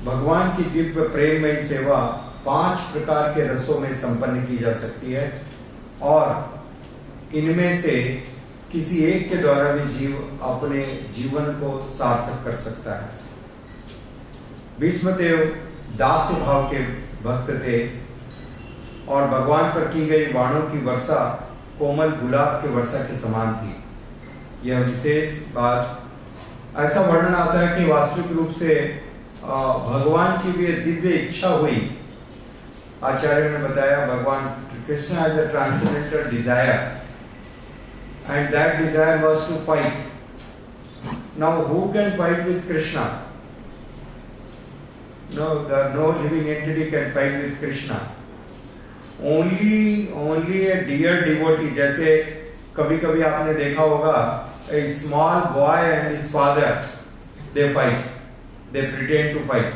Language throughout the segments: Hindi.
भगवान की दिव्य प्रेममयी सेवा 5 प्रकार के रसों में संपन्न की जा सकती है और इनमें से किसी एक के द्वारा भी जीव अपने जीवन को सार्थक कर सकता है। भीष्मदेव दास्य भाव के भक्त थे और भगवान पर की गई बाणों की वर्षा कोमल गुलाब की वर्षा के समान थी। यह विशेष बात ऐसा वर्णन आता है कि वास्तविक रूप से भगवान की भी दिव्य इच्छा हुई। आचार्य ने बताया भगवान Krishna has a transcendental desire and that desire was to fight. Now who can fight with Krishna? No living entity can fight with Krishna. Only a dear devotee. जैसे कभी-कभी आपने देखा होगा a small boy and his father, they fight. They pretend to fight,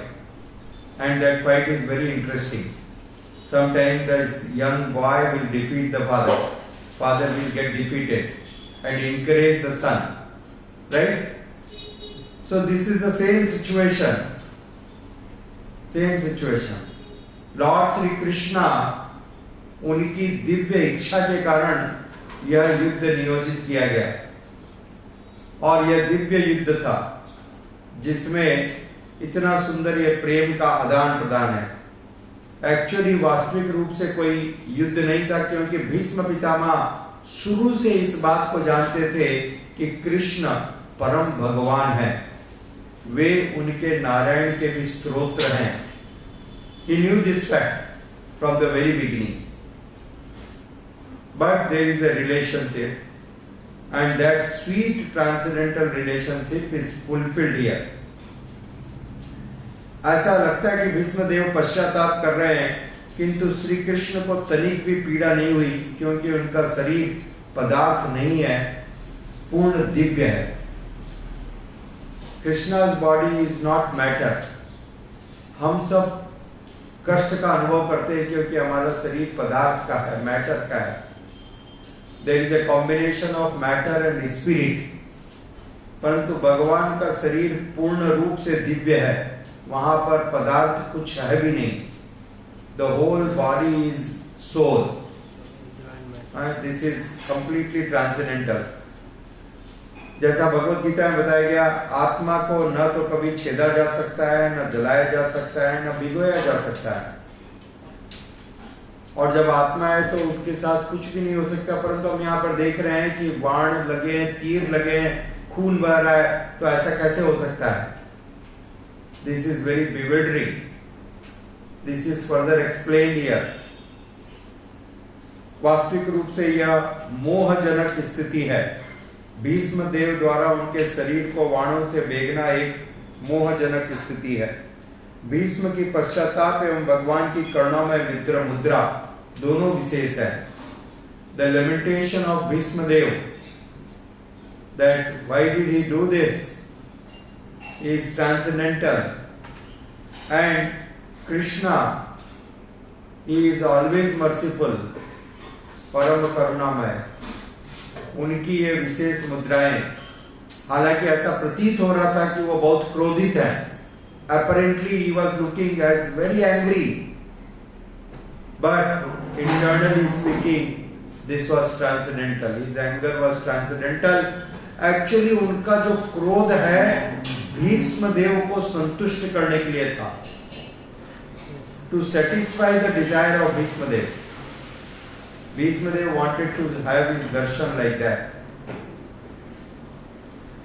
and that fight is very interesting. Sometimes this young boy will defeat the father. Father will get defeated and encourage the son. Right? So this is the same situation. Lord Shri Krishna उनकी दिव्य इच्छा के कारण यह युद्ध नियोजित किया गया और यह दिव्य युद्ध था जिसमें इतना सुंदर यह प्रेम का आदान प्रदान है। एक्चुअली वास्तविक रूप से कोई युद्ध नहीं था, क्योंकि भीष्म पितामह शुरू से इस बात को जानते थे कि कृष्ण परम भगवान है, वे उनके नारायण के भी स्तोत्र हैं। He knew this fact from the very beginning. But there is a relationship, and that sweet transcendental relationship is fulfilled here. ऐसा लगता है कि भीष्मदेव पश्चाताप कर रहे हैं, किंतु श्री कृष्ण को तनिक भी पीड़ा नहीं हुई, क्योंकि उनका शरीर पदार्थ नहीं है, पूर्ण दिव्य है। Krishna's body is not matter. हम सब कष्ट का अनुभव करते हैं क्योंकि हमारा शरीर पदार्थ का है, मैटर का है। There is a combination of matter and spirit. परंतु भगवान का शरीर पूर्ण रूप से दिव्य है, वहां पर पदार्थ कुछ है भी नहीं। The whole body is soul. This is completely transcendental. जैसा भगवत गीता में बताया गया, आत्मा को न तो कभी छेदा जा सकता है, न जलाया जा सकता है, न भिगोया जा सकता है। और जब आत्मा है तो उसके साथ कुछ भी नहीं हो सकता। परंतु हम यहाँ पर देख रहे हैं कि बाण लगे, तीर लगे, खून बह रहा है, तो ऐसा कैसे हो सकता है? This is very bewildering. This is further explained here. वास्तविक रूप से यह मोहजनक स्थिति है। भीष्म देव द्वारा उनके शरीर को बाणों से बेगना एक मोहजनक स्थिति है। भीष्म की पश्चाताप एवं भगवान की करुणामय मित्र मुद्रा दोनों विशेष है। The lamentation of Bhishmadev, that why did he do this, is transcendental, and Krishna, he is always merciful, परम करुणामय। उनकी ये विशेष मुद्राएं, हालांकि ऐसा प्रतीत हो रहा था कि वो बहुत क्रोधित है। Apparently he was looking as very angry, but internally speaking, this was transcendental. His anger was transcendental. Actually उनका जो क्रोध है भीष्म देव को संतुष्ट करने के लिए था, to satisfy the desire of Bhishmadev. Bhishmadev wanted to have his darshan like that.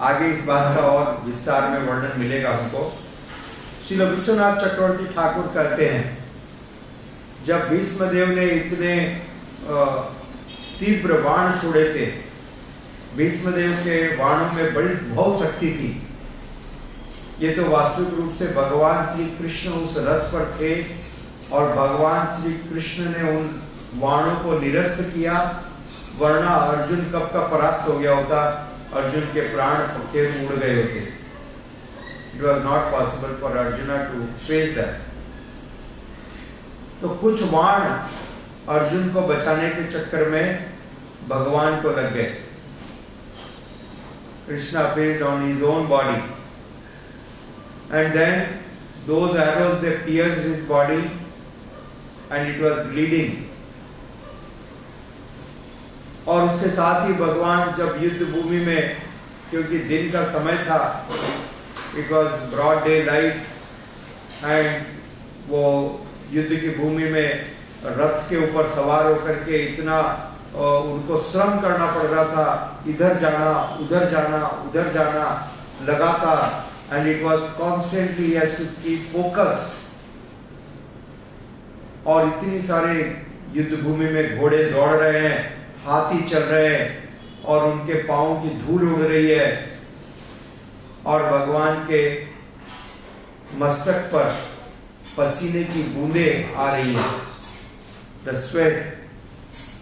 आगे इस बात का और विस्तार में वर्णन मिलेगा हमको। श्री विश्वनाथ चक्रवर्ती ठाकुर कहते हैं, जब भीष्मदेव ने इतने तीव्र बाण छोड़े थे, भीष्मदेव के बाणों में बड़ी बहुत शक्ति थी। ये तो वास्तविक रूप से भगवान श्री कृष्ण उस रथ पर थे और भगवान श्री कृष्ण ने उन बाणों को निरस्त किया, वरना अर्जुन कब का परास्त हो गया होता, अर्जुन के प्राण पखेर उड़ गए होते। It was not possible for Arjuna to face that. तो कुछ बाण अर्जुन को बचाने के चक्कर में भगवान को लग गए। Krishna faced on his own body, and then those arrows, they pierced his body and it was bleeding. और उसके साथ ही भगवान जब युद्ध भूमि में, क्योंकि दिन का समय था, it was broad daylight, and वो युद्ध की भूमि में रथ के ऊपर सवार होकर के इतना उनको श्रम करना पड़ रहा था, इधर जाना उधर जाना लगातार, and it was constantly he has to keep focused. और इतनी सारे युद्ध भूमि में घोड़े दौड़ रहे हैं, हाथी चल रहे हैं और उनके पांव की धूल उड़ रही है और भगवान के मस्तक पर पसीने की बूंदें आ रही हैं, द स्वेट,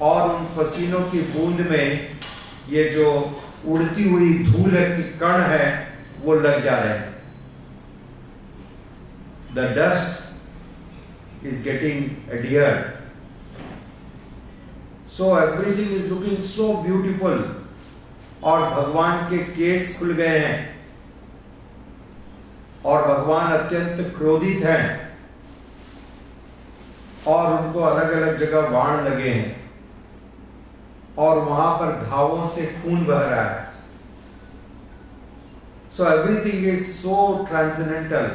और उन पसीनों की बूंद में ये जो उड़ती हुई धूल की कण है वो लग जा रहे हैं. The dust is getting adhered. So everything is looking so beautiful. और भगवान के केस खुल गए हैं और भगवान अत्यंत क्रोधित हैं और उनको अलग अलग जगह बाण लगे हैं और वहां पर घावों से खून बह रहा है. So everything is so transcendental,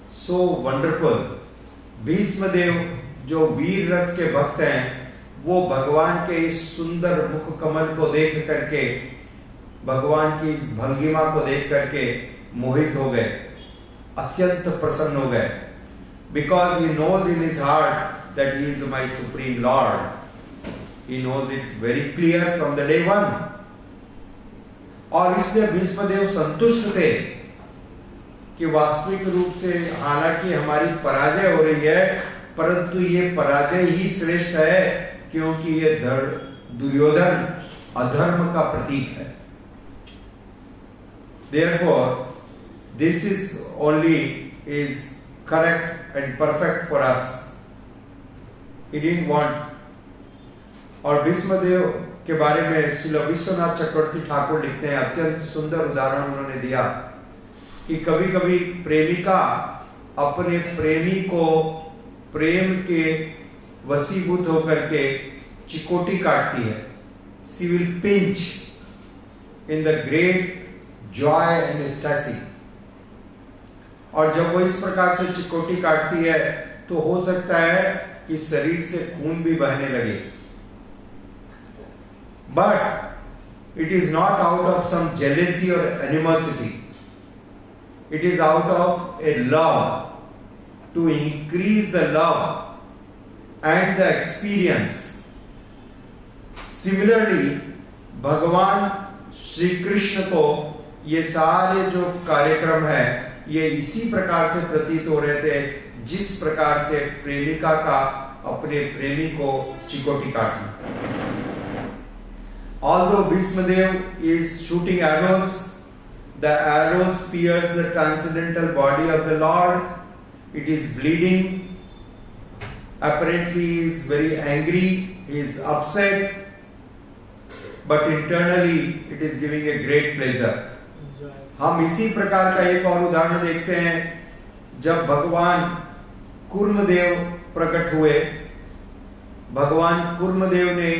so wonderful. Bhishmadev जो वीर रस के भक्त हैं, वो भगवान के इस सुंदर मुख कमल को देख करके, भगवान की इस भंगिमा को देख करके मोहित हो गए, अत्यंत प्रसन्न हो गए. Because he knows in his heart that he is my supreme Lord. He knows it very clear from the day one. और इसलिए भीष्मदेव संतुष्ट थे कि वास्तविक रूप से हालांकि हमारी पराजय हो रही है, परंतु ये पराजय ही श्रेष्ठ है, क्योंकि ये दुर्योधन अधर्म का प्रतीक है. Therefore, this is only is correct and perfect for us. He didn't want. और भीष्मदेव के बारे में श्रील विश्वनाथ चक्रवर्ती ठाकुर लिखते हैं, अत्यंत सुंदर उदाहरण उन्होंने दिया कि कभी कभी प्रेमिका अपने प्रेमी को प्रेम के वशीभूत होकर के चिकोटी काटती है. She will pinch in the great joy and ecstasy. और जब वो इस प्रकार से चिकोटी काटती है तो हो सकता है कि शरीर से खून भी बहने लगे. But it is not out of some jealousy or animosity. It is out of a love, to increase the love and the experience. Similarly, भगवान श्री कृष्ण को ये सारे जो कार्यक्रम है ये इसी प्रकार से प्रतीत हो रहे थे जिस प्रकार से प्रेमिका का अपने प्रेमी को चिकोटी काटना. Although Bhishmadev is shooting arrows, the arrows pierce the transcendental body of the Lord. It is bleeding. Apparently, he is very angry. He is upset. But internally, it is giving a great pleasure. हम इसी प्रकार का एक और उदाहरण देखते हैं जब भगवान कूर्मदेव प्रकट हुए. भगवान कूर्मदेव ने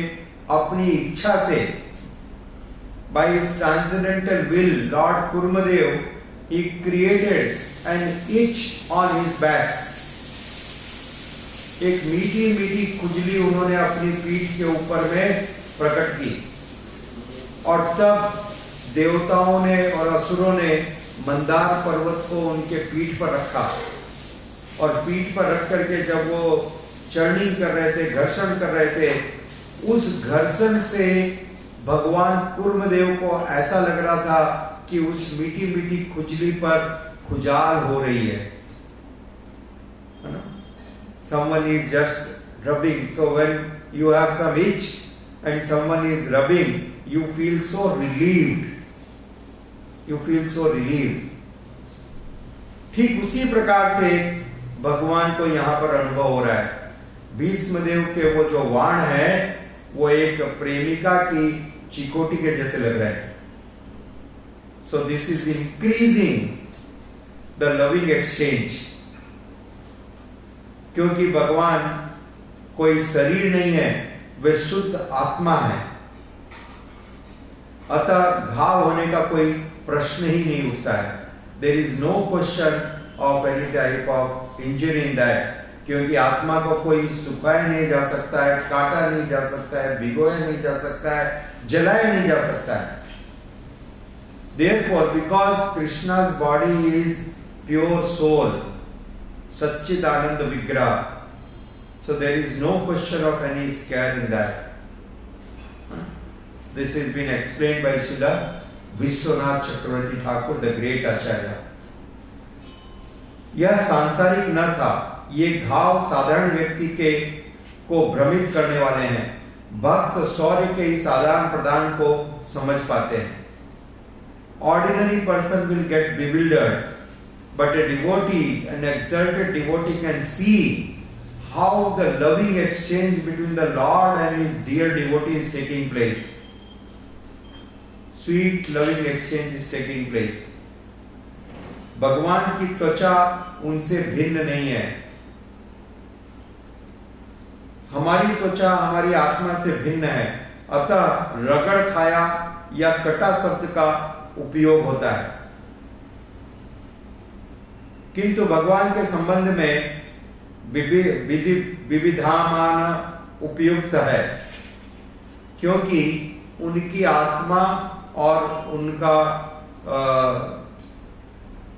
अपनी इच्छा से, by his transcendental will, Lord Kurmadev, he created an itch on his back. एक मीठी मीठी खुजली उन्होंने अपनी पीठ के ऊपर में प्रकट की और तब देवताओं ने और असुरों ने मंदार पर्वत को उनके पीठ पर रखा और पीठ पर रख करके जब वो चर्निंग कर रहे थे, घर्षण कर रहे थे, उस घर्षण से भगवान कूर्मदेव को ऐसा लग रहा था कि उस मीठी मीठी खुजली पर खुजाल हो रही है. Someone is just rubbing. So when you have some itch and someone is rubbing, you feel so relieved. You feel so relieved. ठीक उसी प्रकार से भगवान को यहाँ पर अनुभव हो रहा है. भीष्मदेव के वो जो वाण है वो एक प्रेमिका की चिकोटी के जैसे लग रहा है. So this is increasing the loving exchange, क्योंकि भगवान कोई शरीर नहीं है, वे शुद्ध आत्मा है, अतः घाव होने का कोई प्रश्न ही नहीं उठता है। There is no question of any type of injury in that, क्योंकि आत्मा को कोई सुखाया नहीं जा सकता है, काटा नहीं जा सकता है, भिगोया नहीं जा सकता है, जलाया नहीं जा सकता है। Therefore, because Krishna's body is pure soul, Satchidananda Vigraha, so there is no question of any scare in that. This has been explained by Srila Vishwanath Chakravarti Thakur, the great Acharya. यह सांसारिक न था, ये घाव साधारण व्यक्ति के को भ्रमित करने वाले हैं। भक्त शौर्य के इस आदान प्रदान को समझ पाते हैं। Ordinary person will get bewildered, but a devotee, an exalted devotee, can see how the loving exchange between the Lord and his dear devotee is taking place. Sweet loving exchange is taking place. भगवान की त्वचा उनसे भिन्न नहीं है। हमारी त्वचा हमारी आत्मा से भिन्न है, अतः रगड़ खाया या कटा शब्द का उपयोग होता है, किंतु भगवान के संबंध में विविधामान उपयुक्त है, क्योंकि उनकी आत्मा और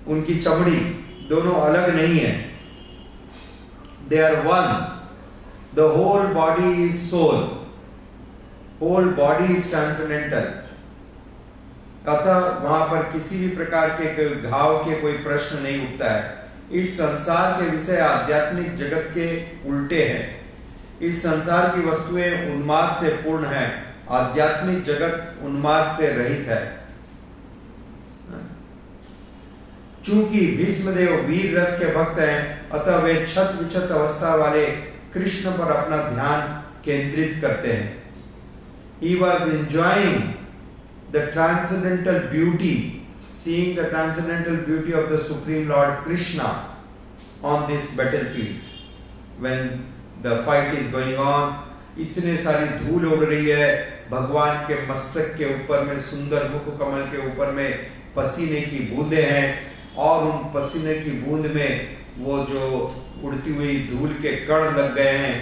उनकी चमड़ी दोनों अलग नहीं है। They are one. The whole body is soul. Whole body is transcendental. अतः वहां पर किसी भी प्रकार के कोई घाव के कोई प्रश्न नहीं उठता है। इस संसार के विषय आध्यात्मिक जगत के उल्टे हैं। इस संसार की वस्तुएं उन्माद से पूर्ण है, आध्यात्मिक जगत उन्माद से रहित है। चूंकि भीष्मदेव वीर रस के भक्त हैं, अतः वे छत विछत अवस्था वाले कृष्ण पर अपना ध्यान केंद्रित करते हैं। He was enjoying the transcendental beauty, seeing the transcendental beauty of the Supreme Lord Krishna on this battlefield. When the fight is going on, इतने सारी धूल उड़ रही है, भगवान के मस्तक के ऊपर में, सुंदर मुख कमल के ऊपर में पसीने की बूंदें हैं, और उन पसीने की बूंद में वो जो उड़ती हुई धूल के कण लग गए हैं,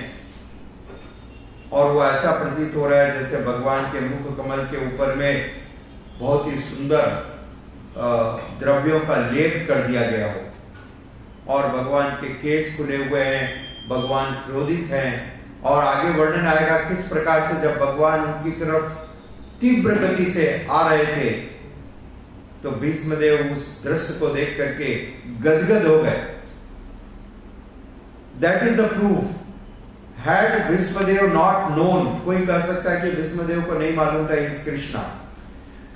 और वो ऐसा प्रतीत हो रहा है जैसे भगवान के मुख कमल के ऊपर में बहुत ही सुंदर द्रव्यों का लेप कर दिया गया हो, और भगवान के केस खुले हुए हैं, भगवान क्रोधित हैं, और आगे वर्णन आएगा किस प्रकार से जब भगवान उनकी तरफ तीव्र गति से आ रहे थे तो भीष्मदेव उस दृश्य को देख करके गदगद हो गए। That is the proof. Had Bhishmadev not known, कोई कह सकता है कि भीष्मदेव को नहीं मालूम था he is Krishna.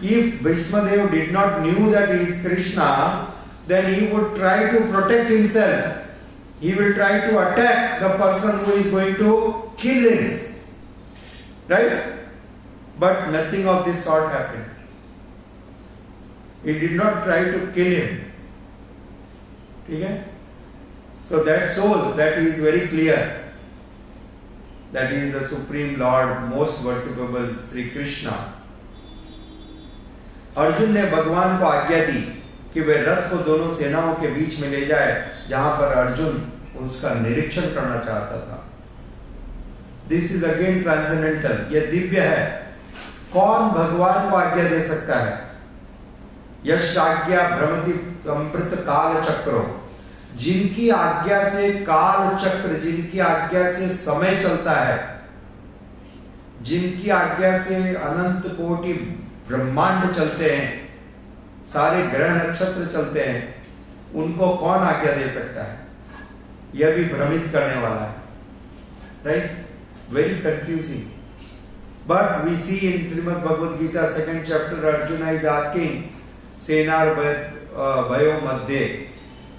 If Bhishmadev did not knew that he is Krishna, then he would try to protect himself. He will try to attack the person who is going to kill him. Right? But nothing of this sort happened. He did not try to kill him. Okay? So that shows that he is very clear that he is the Supreme Lord, most worshipable Sri Krishna. Arjun ने भगवान को आज्ञा दी कि वे रथ को दोनों सेनाओं के बीच में ले जाए, जहां पर अर्जुन उसका निरीक्षण करना चाहता था। दिस इज अगेन ट्रांसेंडेंटल, यह दिव्य है। कौन भगवान को आज्ञा दे सकता है? यश आज्ञा भ्रमति संप्रत काल चक्रो, जिनकी आज्ञा से काल चक्र, जिनकी आज्ञा से समय चलता है, जिनकी आज्ञा से अनंत कोटि ब्रह्मांड चलते हैं, सारे ग्रह नक्षत्र चलते हैं, उनको कौन आज्ञा दे सकता है? यह भी भ्रमित करने वाला है। Right? Very confusing. But we see in Shrimad Bhagavad Gita 2nd chapter, Arjun is asking सेनार भयो मध्य,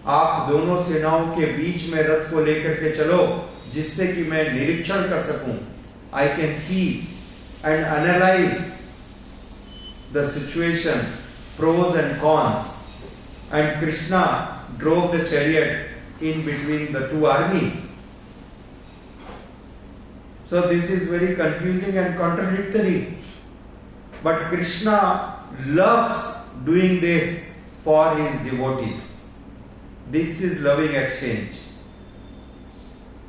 आप दोनों सेनाओं के बीच में रथ को लेकर के चलो, जिससे कि मैं निरीक्षण कर सकूं। I can see and analyse the situation, pros and cons, and Krishna drove the chariot in between the two armies. So this is very confusing and contradictory. But Krishna loves doing this for his devotees. This is loving exchange.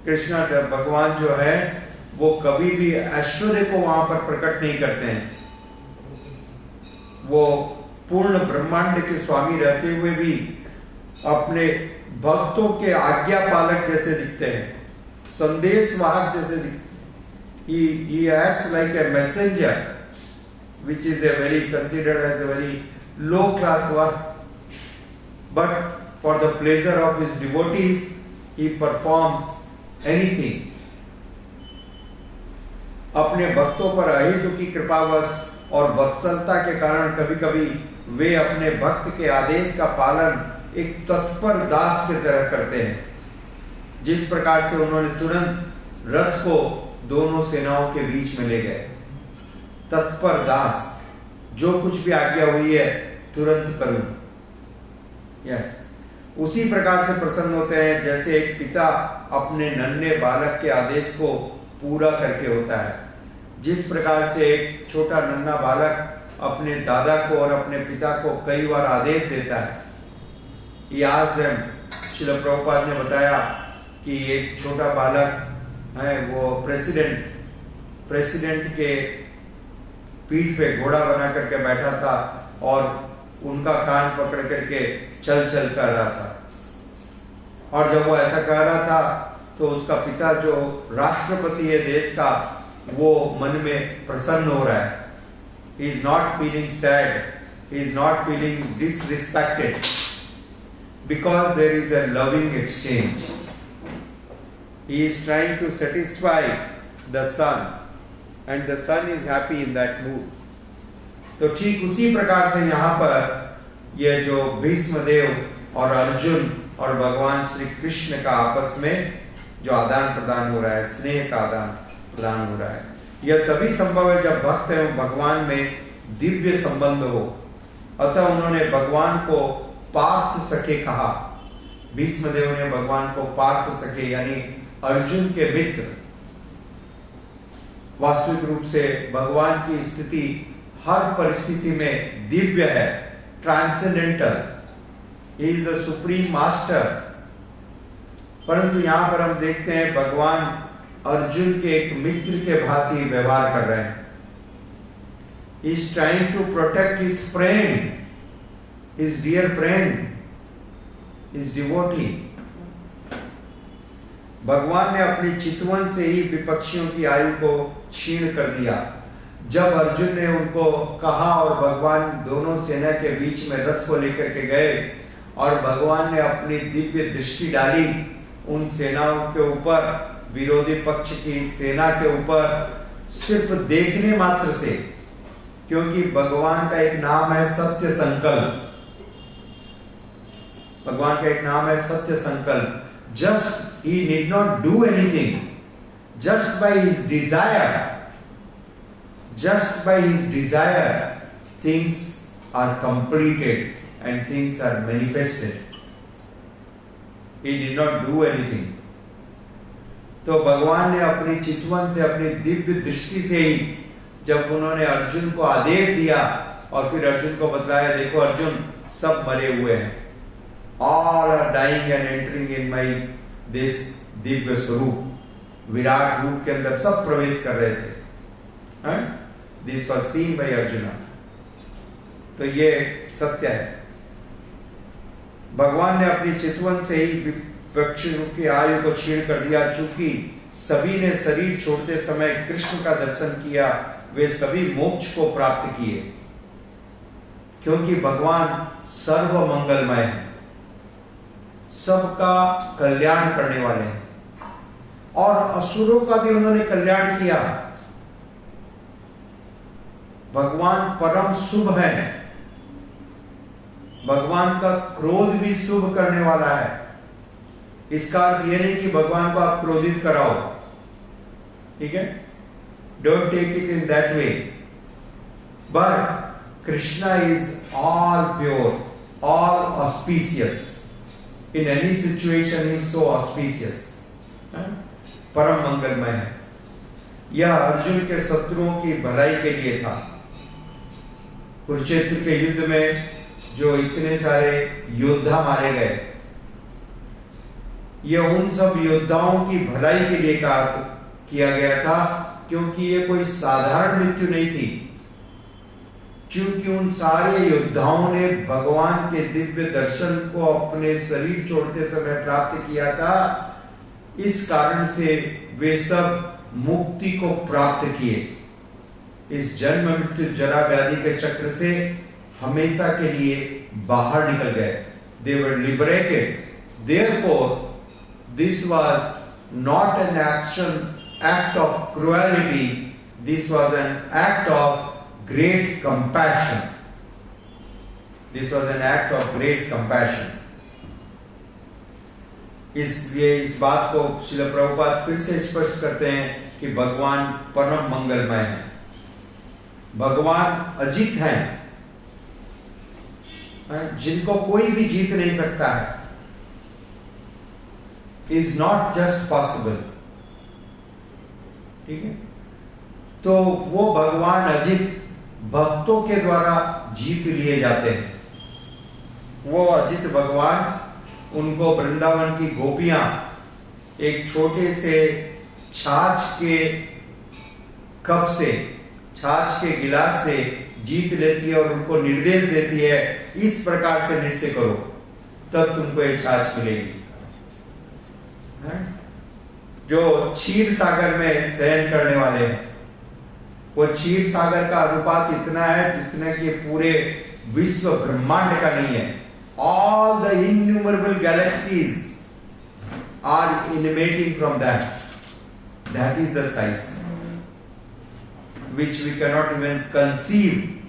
Krishna भगवान जो है वो कभी भी ऐश्वर्य को वहां पर प्रकट नहीं करते हैं. वो पूर्ण ब्रह्मांड के स्वामी रहते हुए भी अपने भक्तों के आज्ञा पालक जैसे दिखते हैं, संदेश वाहक जैसे दिखते हैं. He acts like a messenger, which is a very considered as a very low class work. But for the pleasure of his devotees, he performs anything. अपने भक्तों पर अहितु की कृपावश और वत्सलता के कारण कभी कभी वे अपने भक्त के आदेश का पालन एक तत्पर दास की तरह करते हैं. जिस प्रकार से उन्होंने तुरंत रथ को दोनों सेनाओं के बीच में ले गए. तत्पर दास, जो कुछ भी आज्ञा हुई है तुरंत करूं. यस, उसी प्रकार से प्रसन्न होते हैं जैसे एक पिता अपने नन्हे बालक के आदेश को पूरा करके होता है. जिस प्रकार से एक छोटा नन्हा बालक अपने दादा को और अपने पिता को कई बार आदेश देता है. श्रील प्रभुपाद ने बताया कि एक छोटा बालक है, वो प्रेसिडेंट के पीठ पे घोड़ा बना करके बैठा था और उनका कान पकड़ करके चल कर रहा था. और जब वो ऐसा कह रहा था तो उसका पिता जो राष्ट्रपति है देश का, वो मन में प्रसन्न हो रहा है. He is not feeling sad, he is not feeling disrespected, because there is a loving exchange. He is trying to satisfy the son and the son is happy in that mood. तो ठीक उसी प्रकार से यहाँ पर ये जो भीष्मदेव और अर्जुन और भगवान श्री कृष्ण का आपस में जो आदान प्रदान हो रहा है, स्नेह का आदान प्रदान हो रहा है, यह तभी संभव है जब भक्त एवं भगवान में दिव्य संबंध हो. अतः उन्होंने भगवान को पार्थ सखे कहा. भीष्मदेव ने भगवान को पार्थ सखे यानी अर्जुन के मित्र. वास्तविक रूप से भगवान की स्थिति हर परिस्थिति में दिव्य है, transcendental. He is the supreme master. परंतु यहां पर हम देखते हैं भगवान अर्जुन के एक मित्र के भांति व्यवहार कर रहे हैं. He is trying to protect his friend, his dear friend, his devotee. भगवान ने अपनी चितवन से ही विपक्षियों की आयु को क्षीण कर दिया. जब अर्जुन ने उनको कहा और भगवान दोनों सेना के बीच में रथ को लेकर के गए और भगवान ने अपनी दिव्य दृष्टि डाली उन सेनाओं के ऊपर, विरोधी पक्ष की सेना के ऊपर, सिर्फ देखने मात्र से, क्योंकि भगवान का एक नाम है सत्य संकल्प. भगवान का एक नाम है सत्य संकल्प. Just he need not do anything. Just by his desire, things are completed and things are manifested. He did not do anything. तो भगवान ने अपनी चितवन से, अपनी दिव्य दृष्टि से ही जब उन्होंने अर्जुन को आदेश दिया और फिर अर्जुन को बतलाया, देखो अर्जुन, सब मरे हुए हैं. All are dying and entering in my this Divya स्वरूप, विराट रूप के अंदर सब प्रवेश कर रहे थे. This was seen by Arjuna. तो ये सत्य है. भगवान ने अपनी चितवन से ही विपक्षियों की आयु को क्षीण कर दिया. चूंकि सभी ने शरीर छोड़ते समय कृष्ण का दर्शन किया, वे सभी मोक्ष को प्राप्त किए. क्योंकि भगवान सर्व मंगलमय है, सबका कल्याण करने वाले हैं और असुरों का भी उन्होंने कल्याण किया. भगवान परम शुभ है. भगवान का क्रोध भी शुभ करने वाला है. इसका अर्थ यह नहीं कि भगवान को आप क्रोधित कराओ, ठीक है? Don't take it in that way. But Krishna is all pure, all auspicious. in any situation is so auspicious. परम मंगलमय है। यह अर्जुन के शत्रुओं की भलाई के लिए था। कुरुक्षेत्र के युद्ध में जो इतने सारे योद्धा मारे गए, यह उन सब योद्धाओं की भलाई के लिए किया गया था, क्योंकि ये कोई साधारण मृत्यु नहीं थी। क्योंकि उन सारे योद्धाओं ने भगवान के दिव्य दर्शन को अपने शरीर छोड़ते समय प्राप्त किया था, इस कारण से वे सब मुक्ति को प्राप्त किए। इस जन्म मृत्यु जरा व्याधि के चक्र से हमेशा के लिए बाहर निकल गए। They were liberated. Therefore, this was not an act of cruelty. This was an act of great compassion. This was an act of great compassion. इसलिए इस बात को श्रील प्रभुपाद फिर से स्पष्ट करते हैं कि भगवान परम मंगलमय है, भगवान अजीत हैं, जिनको कोई भी जीत नहीं सकता है। Is not just possible. ठीक है, तो वो भगवान अजित भक्तों के द्वारा जीत लिए जाते हैं। वो अजित भगवान, उनको वृंदावन की गोपियां एक छोटे से छाछ के कप से, छाछ के गिलास से जीत लेती है और उनको निर्देश देती है, इस प्रकार से नृत्य करो, तब तुमको ये छाछ मिलेगी। जो क्षीर सागर में शयन करने वाले हैं, वो क्षीर सागर का अनुपात इतना है जितना कि पूरे विश्व ब्रह्मांड का नहीं है। All the innumerable galaxies are emanating from that. That is the size which we cannot even conceive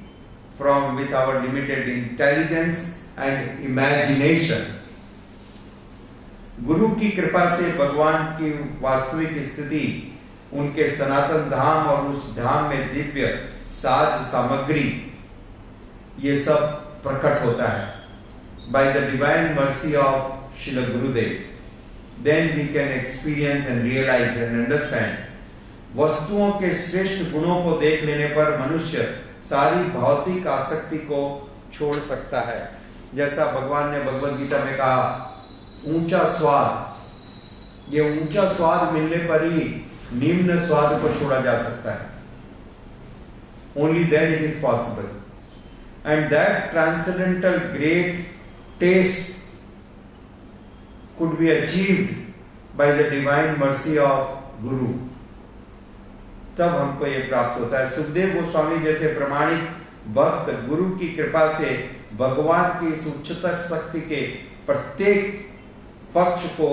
from with our limited intelligence and imagination. गुरु की कृपा से भगवान की वास्तविक स्थिति, उनके सनातन धाम और उस धाम में दिव्य साज सामग्री, ये सब प्रकट होता है। By the divine mercy of Srila Gurudev, then we can experience and realize and understand. वस्तुओं के श्रेष्ठ गुणों को देख लेने पर मनुष्य सारी भौतिक आसक्ति को छोड़ सकता है। जैसा भगवान ने भगवद गीता में कहा, ऊंचा स्वाद, ये ऊंचा स्वाद मिलने पर ही निम्न स्वाद को छोड़ा जा सकता है। Only then it is possible. And that transcendental great taste could be achieved by the divine mercy of Guru. तब हमको ये प्राप्त होता है। सुखदेव गोस्वामी जैसे प्रमाणिक भक्त गुरु की कृपा से भगवान की इस उच्चतर शक्ति के प्रत्येक पक्ष को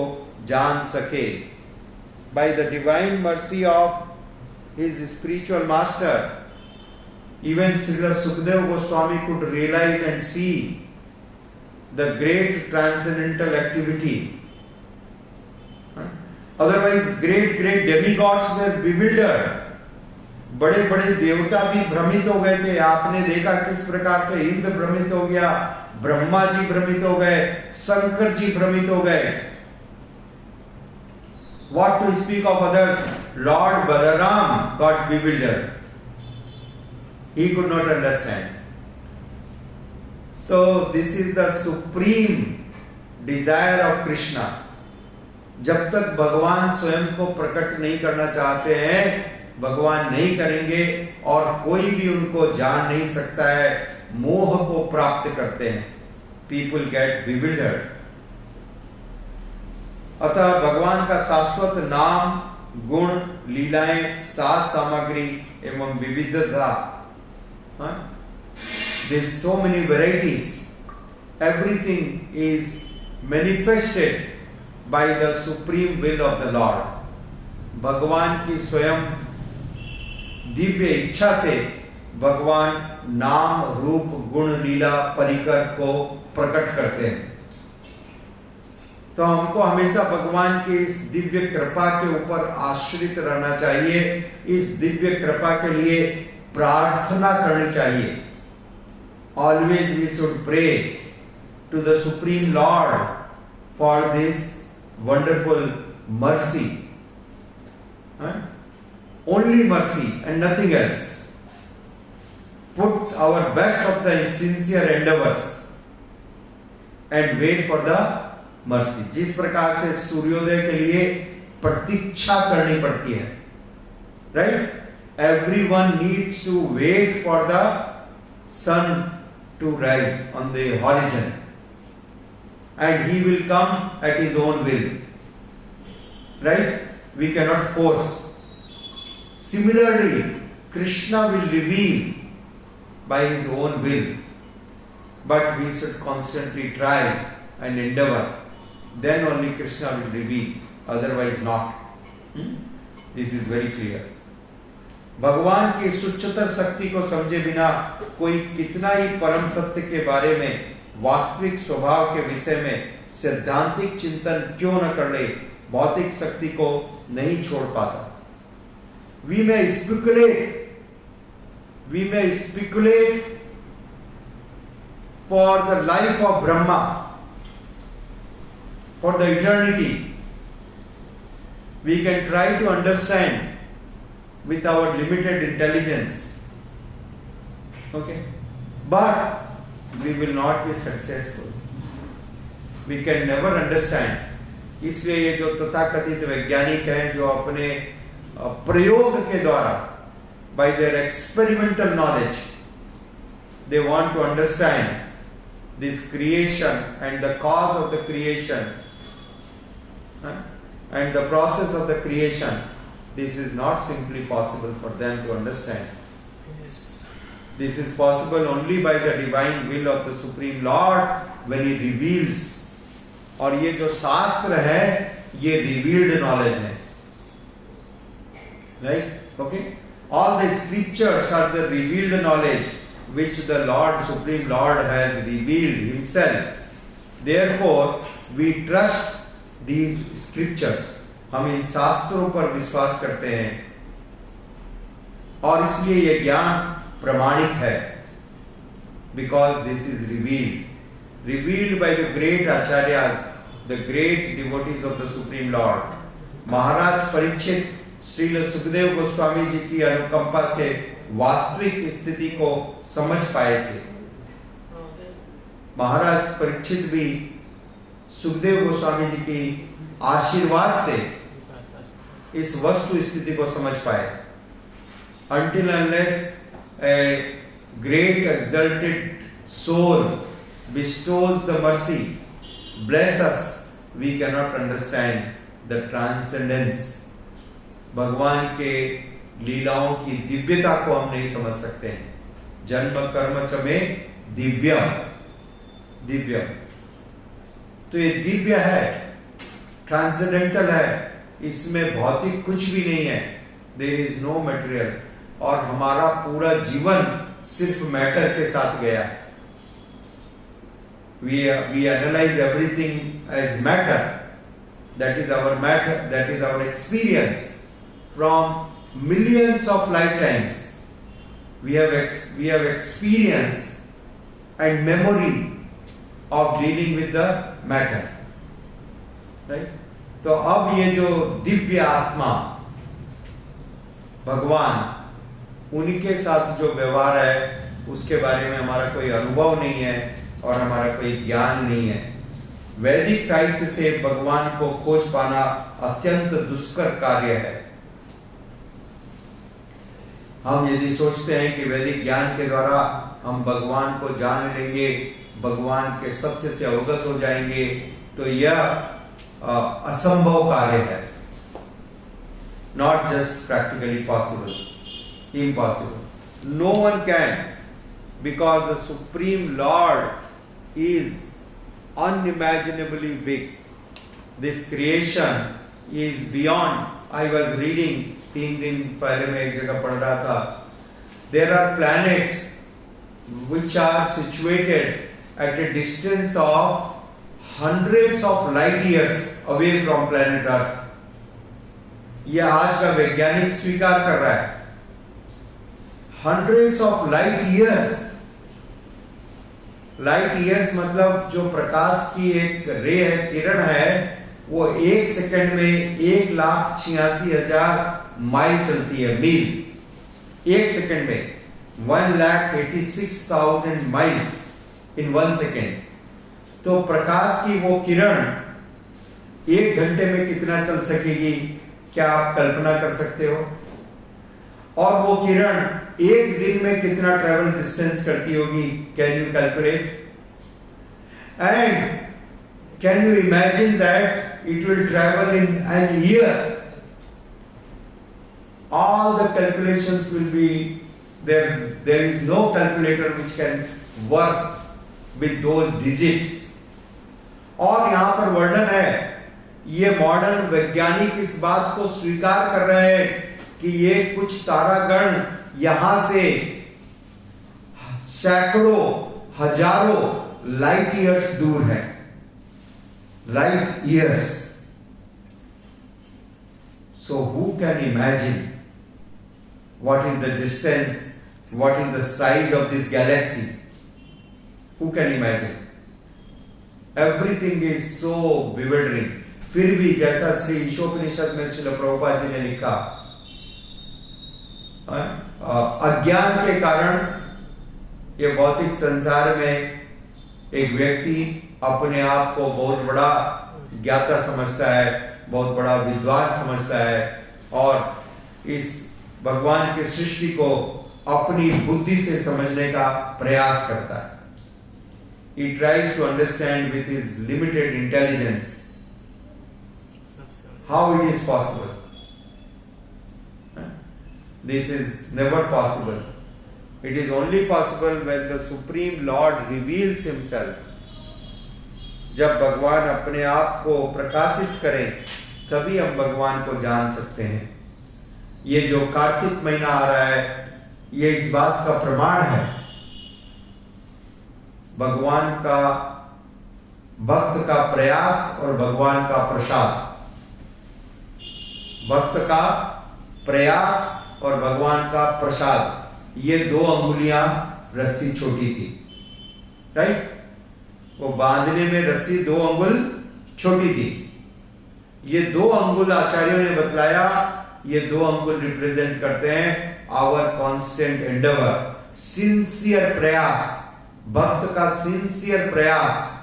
जान सके। By the divine mercy of his spiritual master, even Srila Sukadeva Goswami could realize and see the great transcendental activity. Otherwise, great demigods were bewildered. बड़े बड़े देवता भी भ्रमित हो गए थे। आपने देखा किस प्रकार से इंद्र भ्रमित हो गया, ब्रह्मा जी भ्रमित हो गए, शंकर जी भ्रमित हो गए। What to speak of others? Lord Balaram got bewildered. He could not understand. So this is the supreme desire of Krishna. जब तक भगवान स्वयं को प्रकट नहीं करना चाहते हैं, भगवान नहीं करेंगे और कोई भी उनको जान नहीं सकता है, मोह को प्राप्त करते हैं। People get bewildered. अतः भगवान का शाश्वत नाम, गुण, लीलाएं, साज सामग्री एवं विविधता, there's so many varieties. Everything is manifested by the supreme will of the Lord. भगवान की स्वयं दिव्य इच्छा से भगवान नाम, रूप, गुण, लीला, परिकर को प्रकट करते हैं। तो हमको हमेशा भगवान की इस दिव्य कृपा के ऊपर आश्रित रहना चाहिए। इस दिव्य कृपा के लिए प्रार्थना करनी चाहिए। Always we should pray to the Supreme Lord for this wonderful mercy. Only mercy and nothing else. Put our best of the sincere endeavors and wait for the mercy. जिस प्रकार से सूर्योदय के लिए प्रतीक्षा करनी पड़ती है, right? Everyone needs to wait for the sun to rise on the horizon, and he will come at his own will, right? We cannot force. Similarly, Krishna will reveal by his own will, but we should constantly try and endeavor. Then only Krishna will reveal, otherwise not. This is very clear. भगवान की इस उच्चतर शक्ति को समझे बिना कोई कितना ही परम सत्य के बारे में, वास्तविक स्वभाव के विषय में सैद्धांतिक चिंतन क्यों न कर ले, भौतिक शक्ति को नहीं छोड़ पाता. We may speculate for the life of Brahma, for the eternity. We can try to understand with our limited intelligence, okay, but we will not be successful. We can never understand. इसलिए ये जो तथाकथित वैज्ञानिक हैं, जो अपने प्रयोग के द्वारा, by their experimental knowledge, they want to understand this creation and the cause of the creation and the process of the creation. This is not simply possible for them to understand. Yes. This is possible only by the divine will of the Supreme Lord when He reveals. और ये जो शास्त्र है, ये revealed knowledge है. Right? Okay? All the scriptures are the revealed knowledge which the Lord, Supreme Lord has revealed Himself. Therefore, we trust these scriptures. हम इन शास्त्रों पर विश्वास करते हैं और इसलिए ये ज्ञान प्रमाणिक है. Because this is revealed by the great acharyas, the great devotees of the Supreme Lord. महाराज परीक्षित श्रील सुखदेव गोस्वामी जी की अनुकंपा से वास्तविक स्थिति को समझ पाए थे. महाराज परीक्षित भी सुखदेव गोस्वामी जी की आशीर्वाद से इस वस्तु स्थिति को समझ पाए. Until unless a great exalted soul bestows the mercy, bless us, we cannot understand the transcendence. भगवान के लीलाओं की दिव्यता को हम नहीं समझ सकते हैं. जन्म कर्म च में दिव्य, तो ये दिव्य है, ट्रांसेंडेंटल है, इसमें भौतिक कुछ भी नहीं है. There is no material. और हमारा पूरा जीवन सिर्फ मैटर के साथ गया है. we analyze everything as matter. That is our matter, that is our experience. From millions of lifetimes, we have experience and memory of dealing with the matter, right? तो अब ये जो दिव्य आत्मा भगवान, उनके साथ जो व्यवहार है उसके बारे में हमारा कोई अनुभव नहीं है और हमारा कोई ज्ञान नहीं है. वैदिक साहित्य से भगवान को खोज पाना अत्यंत दुष्कर कार्य है. हम यदि सोचते हैं कि वैदिक ज्ञान के द्वारा हम भगवान को जान लेंगे, भगवान के सत्य से अवगत हो जाएंगे, तो यह असंभव कार्य है. Not just practically possible, impossible. No one can, because the Supreme Lord is unimaginably big. This creation is beyond. I was reading 3 दिन पहले मैं एक जगह पढ़ रहा था. There are planets which are situated at a distance of hundreds of light years away from planet Earth. यह आज का वैज्ञानिक स्वीकार कर रहा है. Hundreds of light years, light years मतलब जो प्रकाश की एक रे है, किरण है, वो 1 सेकंड में 1,86,000 माइल चलती है, मील 1 सेकंड में 1,86,000 माइल्स इन 1 सेकंड। तो प्रकाश की वो किरण 1 घंटे में कितना चल सकेगी, क्या आप कल्पना कर सकते हो? और वो किरण 1 दिन में कितना ट्रेवल डिस्टेंस करती होगी, can you calculate? And can you imagine that it will travel in an year? All the calculations will be there. There is no calculator which can work with those digits. और यहां पर वर्णन है, ये मॉडर्न वैज्ञानिक इस बात को स्वीकार कर रहे हैं कि ये कुछ तारागण यहां से सैकड़ों हजारों लाइट ईयर्स दूर है, light years. So who can imagine what is the distance, what is the size of this galaxy? Who can imagine? Everything is so bewildering. फिर भी जैसा श्री ईशोपनिषद में श्रील प्रभुपाद जी ने लिखा, अज्ञान के कारण ये भौतिक संसार में एक व्यक्ति अपने आप को बहुत बड़ा ज्ञाता समझता है, बहुत बड़ा विद्वान समझता है, और इस भगवान की सृष्टि को अपनी बुद्धि से समझने का प्रयास करता है। He tries to understand with his limited intelligence how it is possible. This is never possible. It is only possible when the Supreme Lord reveals himself. जब भगवान अपने आप को प्रकाशित करें तभी हम भगवान को जान सकते हैं। ये जो कार्तिक महीना आ रहा है, ये इस बात का प्रमाण है। भगवान का भक्त का प्रयास और भगवान का प्रसाद, भक्त का प्रयास और भगवान का प्रसाद, ये 2 अंगुलियां रस्सी छोटी थी, राइट? वो बांधने में रस्सी 2 अंगुल छोटी थी। ये 2 अंगुल आचार्यों ने बतलाया, ये 2 अंगुल रिप्रेजेंट करते हैं आवर कांस्टेंट एंडेवर, सिंसियर प्रयास, भक्त का सिंसियर प्रयास।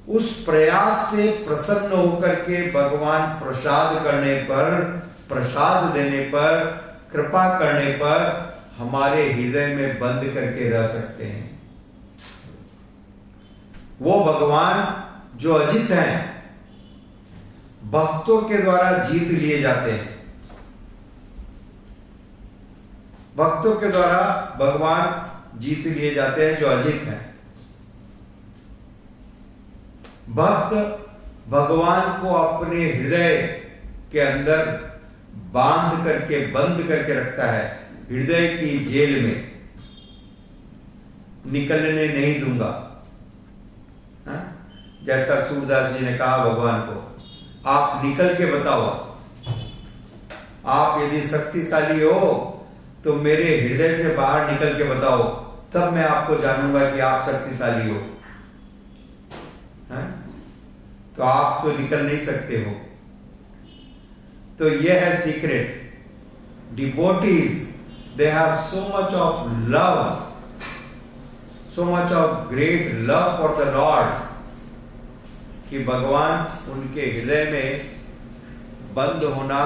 उस प्रयास से प्रसन्न होकर के भगवान प्रसाद करने पर, प्रसाद देने पर, कृपा करने पर हमारे हृदय में बंद करके रह सकते हैं। वो भगवान जो अजित हैं, भक्तों के द्वारा जीत लिए जाते हैं। भक्तों के द्वारा भगवान जीत लिए जाते हैं जो अजित हैं। भक्त भगवान को अपने हृदय के अंदर बांध करके, बंद करके रखता है, हृदय की जेल में, निकलने नहीं दूंगा। जैसा सूरदास जी ने कहा भगवान को, आप निकल के बताओ, आप यदि शक्तिशाली हो तो मेरे हृदय से बाहर निकल के बताओ, तब मैं आपको जानूंगा कि आप शक्तिशाली हो। तो आप तो निकल नहीं सकते हो। तो यह है secret. Devotees, they have so much of love, so much of great love for the Lord, कि भगवान उनके हृदय में बंद होना,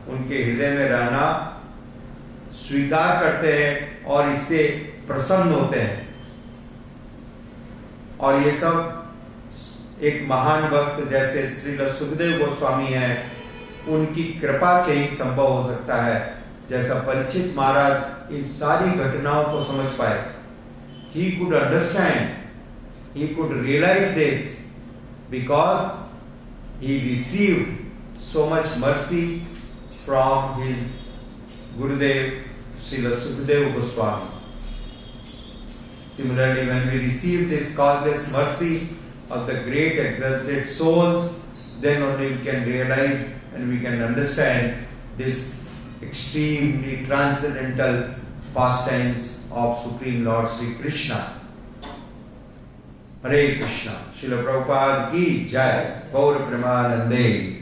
उनके हृदय में रहना स्वीकार करते हैं और इससे प्रसन्न होते हैं। और ये सब एक महान भक्त जैसे श्रील सुखदेव गोस्वामी हैं, उनकी कृपा से ही संभव हो सकता है। जैसा परीक्षित महाराज इन सारी घटनाओं को समझ पाए, he could understand, he could realize this because he received so much mercy from his Gurudev Srila Sukadeva Goswami. Similarly, when we receive this causeless mercy of the great exalted souls, then only we can realize and we can understand this extremely transcendental pastimes of Supreme Lord Sri Krishna. हरे कृष्णा। श्रील प्रभुपाद की जय। गौर प्रेमानंदे।